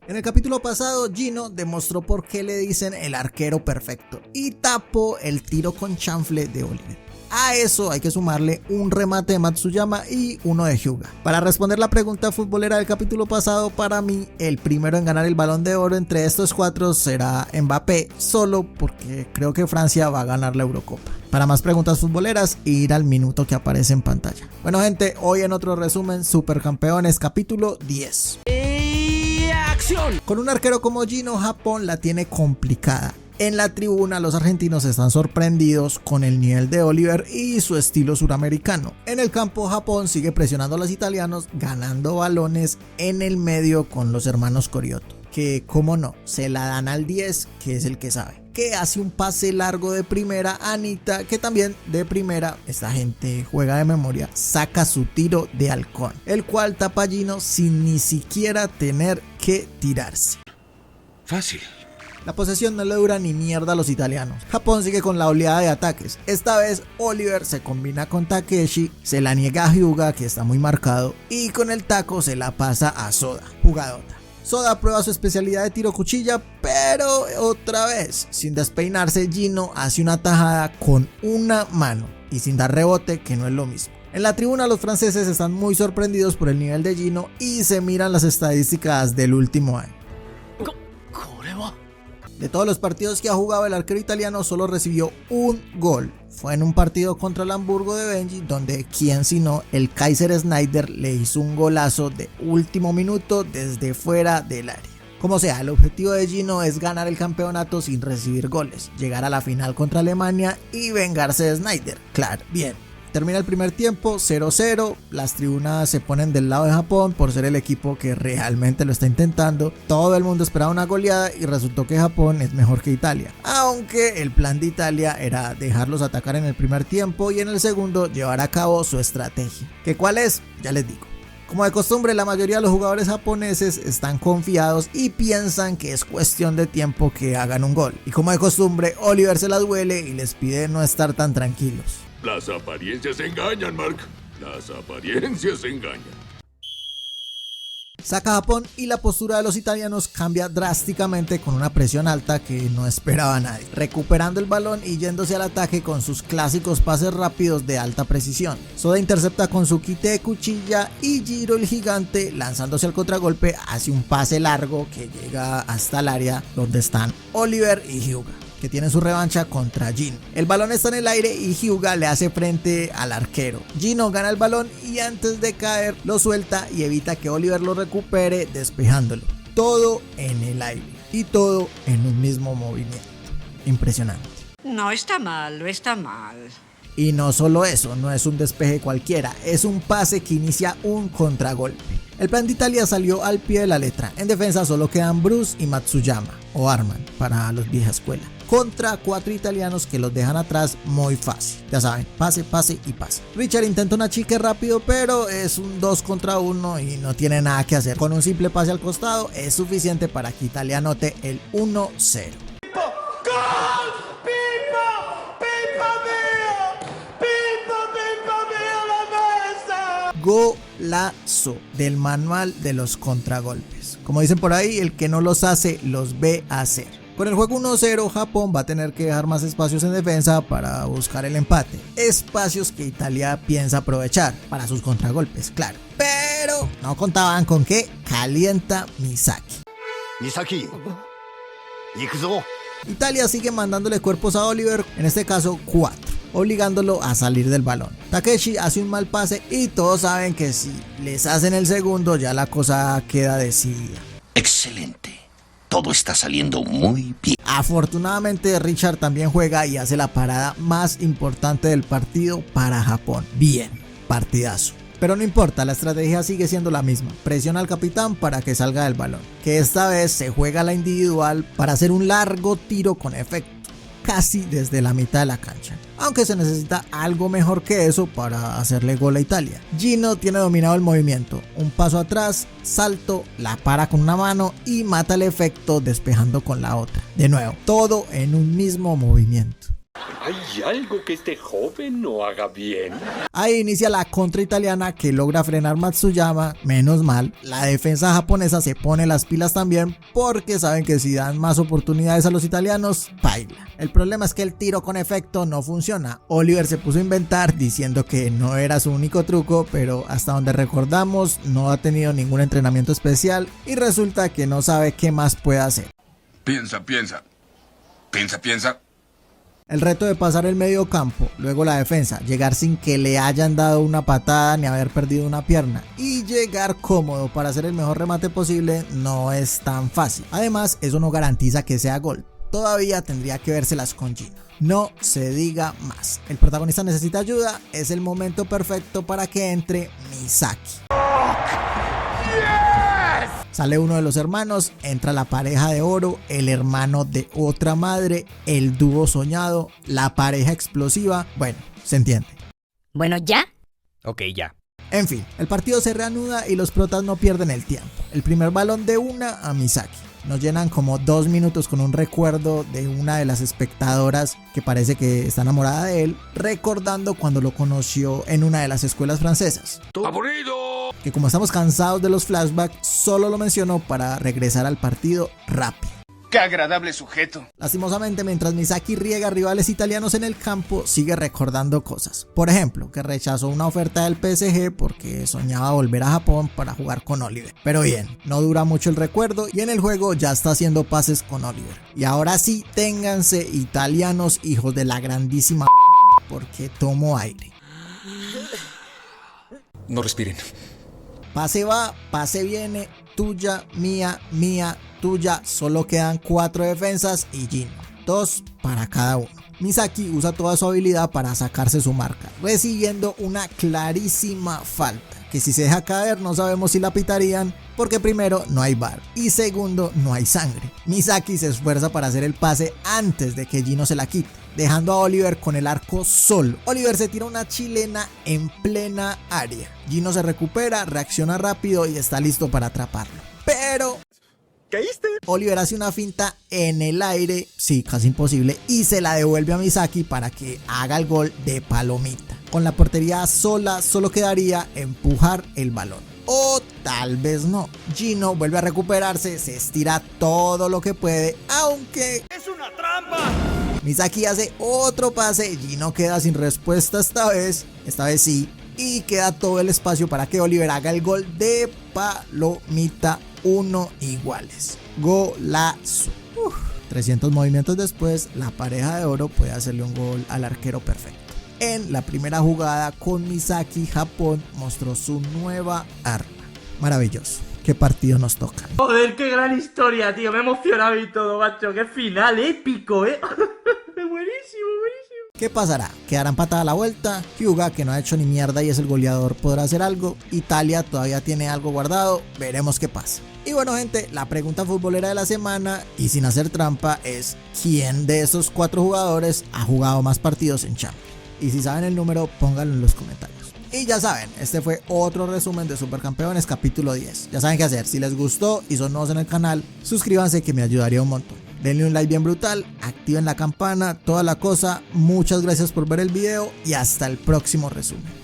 En el capítulo pasado, Gino demostró por qué le dicen el arquero perfecto y tapó el tiro con chanfle de Oliver. A eso hay que sumarle un remate de Matsuyama y uno de Hyuga. Para responder la pregunta futbolera del capítulo pasado, para mí el primero en ganar el Balón de Oro entre estos cuatro será Mbappé, solo porque creo que Francia va a ganar la Eurocopa. Para más preguntas futboleras, ir al minuto que aparece en pantalla. Bueno gente, hoy en otro resumen, Supercampeones capítulo 10. ¡Acción! Con un arquero como Gino, Japón la tiene complicada. En la tribuna los argentinos están sorprendidos con el nivel de Oliver y su estilo suramericano. En el campo Japón sigue presionando a los italianos, ganando balones en el medio con los hermanos Coriotto, que como no, se la dan al 10, que es el que sabe, que hace un pase largo de primera a Anita, que también de primera, esta gente juega de memoria, saca su tiro de halcón, el cual tapa a Gino sin ni siquiera tener que tirarse. Fácil. La posesión no le dura ni mierda a los italianos. Japón sigue con la oleada de ataques. Esta vez Oliver se combina con Takeshi, se la niega a Hyuga, que está muy marcado, y con el taco se la pasa a Soda, jugadota. Soda prueba su especialidad de tiro cuchilla, pero otra vez, sin despeinarse, Gino hace una tajada con una mano y sin dar rebote, que no es lo mismo. En la tribuna los franceses están muy sorprendidos por el nivel de Gino y se miran las estadísticas del último año. De todos los partidos que ha jugado, el arquero italiano solo recibió un gol. Fue en un partido contra el Hamburgo de Benji, donde quien sino el Kaiser Snyder le hizo un golazo de último minuto desde fuera del área. Como sea, el objetivo de Gino es ganar el campeonato sin recibir goles, llegar a la final contra Alemania y vengarse de Snyder. Claro, bien. Termina el primer tiempo 0-0, las tribunas se ponen del lado de Japón por ser el equipo que realmente lo está intentando. Todo el mundo esperaba una goleada y resultó que Japón es mejor que Italia. Aunque el plan de Italia era dejarlos atacar en el primer tiempo y en el segundo llevar a cabo su estrategia. ¿Qué cuál es? Ya les digo. Como de costumbre, la mayoría de los jugadores japoneses están confiados y piensan que es cuestión de tiempo que hagan un gol. Y como de costumbre, Oliver se las huele y les pide no estar tan tranquilos. Las apariencias engañan, Mark. Las apariencias engañan. Saca a Japón y la postura de los italianos cambia drásticamente con una presión alta que no esperaba nadie, recuperando el balón y yéndose al ataque con sus clásicos pases rápidos de alta precisión. Soda intercepta con su quite de cuchilla y Jiro el gigante, lanzándose al contragolpe, hace un pase largo que llega hasta el área donde están Oliver y Hyuga, que tiene su revancha contra Gino. El balón está en el aire y Hyuga le hace frente al arquero. Gino gana el balón y antes de caer lo suelta y evita que Oliver lo recupere despejándolo. Todo en el aire y todo en un mismo movimiento. Impresionante. No está mal, no está mal. Y no solo eso, no es un despeje cualquiera, es un pase que inicia un contragolpe. El plan de Italia salió al pie de la letra. En defensa solo quedan Bruce y Matsuyama, o Arman para los vieja escuela, contra 4 italianos que los dejan atrás muy fácil. Ya saben, pase, pase y pase. Richard intenta una chique rápido, pero es un 2 contra 1 y no tiene nada que hacer. Con un simple pase al costado es suficiente para que Italia anote el 1-0. Golazo del manual de los contragolpes. Como dicen por ahí, el que no los hace, los ve hacer. Con el juego 1-0, Japón va a tener que dejar más espacios en defensa para buscar el empate. Espacios que Italia piensa aprovechar para sus contragolpes, claro. Pero no contaban con que calienta Misaki. Italia sigue mandándole cuerpos a Oliver, en este caso 4. Obligándolo a salir del balón. Takeshi hace un mal pase y todos saben que si les hacen el segundo ya la cosa queda decidida. Excelente, todo está saliendo muy bien. Afortunadamente Richard también juega y hace la parada más importante del partido para Japón. Bien, partidazo. Pero no importa, la estrategia sigue siendo la misma. Presiona al capitán para que salga del balón, que esta vez se juega la individual para hacer un largo tiro con efecto, casi desde la mitad de la cancha. Aunque se necesita algo mejor que eso para hacerle gol a Italia. Gino tiene dominado el movimiento, un paso atrás, salto, la para con una mano y mata el efecto despejando con la otra. De nuevo, todo en un mismo movimiento. ¿Hay algo que este joven no haga bien? Ahí inicia la contra italiana que logra frenar Matsuyama, menos mal. La defensa japonesa se pone las pilas también porque saben que si dan más oportunidades a los italianos, baila. El problema es que el tiro con efecto no funciona. Oliver se puso a inventar diciendo que no era su único truco, pero hasta donde recordamos no ha tenido ningún entrenamiento especial y resulta que no sabe qué más puede hacer. Piensa. El reto de pasar el medio campo, luego la defensa, llegar sin que le hayan dado una patada ni haber perdido una pierna y llegar cómodo para hacer el mejor remate posible no es tan fácil. Además, eso no garantiza que sea gol. Todavía tendría que vérselas con Gino. No se diga más. El protagonista necesita ayuda, es el momento perfecto para que entre Misaki. Sale uno de los hermanos, entra la pareja de oro, el hermano de otra madre, el dúo soñado, la pareja explosiva. Bueno, se entiende. Bueno, ¿ya? Ok, ya. En fin, el partido se reanuda y los protas no pierden el tiempo. El primer balón de una a Misaki. Nos llenan como 2 minutos con un recuerdo de una de las espectadoras que parece que está enamorada de él, recordando cuando lo conoció en una de las escuelas francesas. ¡Aburrido! Que como estamos cansados de los flashbacks, solo lo mencionó para regresar al partido rápido. ¡Qué agradable sujeto! Lastimosamente, mientras Misaki riega rivales italianos en el campo, sigue recordando cosas. Por ejemplo, que rechazó una oferta del PSG porque soñaba volver a Japón para jugar con Oliver. Pero bien, no dura mucho el recuerdo y en el juego ya está haciendo pases con Oliver. Y ahora sí, ténganse italianos, hijos de la grandísima porque tomo aire. No respiren. Pase va, pase viene, tuya, mía, tuya. Solo quedan 4 defensas y Gino, 2 para cada uno. Misaki usa toda su habilidad para sacarse su marca, recibiendo una clarísima falta, que si se deja caer no sabemos si la pitarían, porque primero no hay VAR y segundo no hay sangre. Misaki se esfuerza para hacer el pase antes de que Gino se la quite, dejando a Oliver con el arco solo. Oliver se tira una chilena en plena área. Gino se recupera, reacciona rápido y está listo para atraparlo. Pero ¿caíste? Oliver hace una finta en el aire, sí, casi imposible, y se la devuelve a Misaki para que haga el gol de palomita. Con la portería sola, solo quedaría empujar el balón. O tal vez no. Gino vuelve a recuperarse, se estira todo lo que puede, aunque ¡es una trampa! Misaki hace otro pase, Gino queda sin respuesta esta vez sí, y queda todo el espacio para que Oliver haga el gol de palomita, 1 iguales. Golazo. 300 movimientos después, la pareja de oro puede hacerle un gol al arquero perfecto. En la primera jugada con Misaki, Japón mostró su nueva arma. Maravilloso. ¿Qué partido nos toca? Joder, qué gran historia, tío. Me he emocionado y todo, macho. Qué final épico, buenísimo, buenísimo. ¿Qué pasará? ¿Quedará empatada la vuelta? Hyuga, que no ha hecho ni mierda y es el goleador, podrá hacer algo. Italia todavía tiene algo guardado. Veremos qué pasa. Y bueno, gente, la pregunta futbolera de la semana, y sin hacer trampa, es ¿quién de esos 4 jugadores ha jugado más partidos en Champions? Y si saben el número, pónganlo en los comentarios. Y ya saben, este fue otro resumen de Supercampeones capítulo 10. Ya saben qué hacer, si les gustó y son nuevos en el canal, suscríbanse que me ayudaría un montón. Denle un like bien brutal, activen la campana, toda la cosa. Muchas gracias por ver el video y hasta el próximo resumen.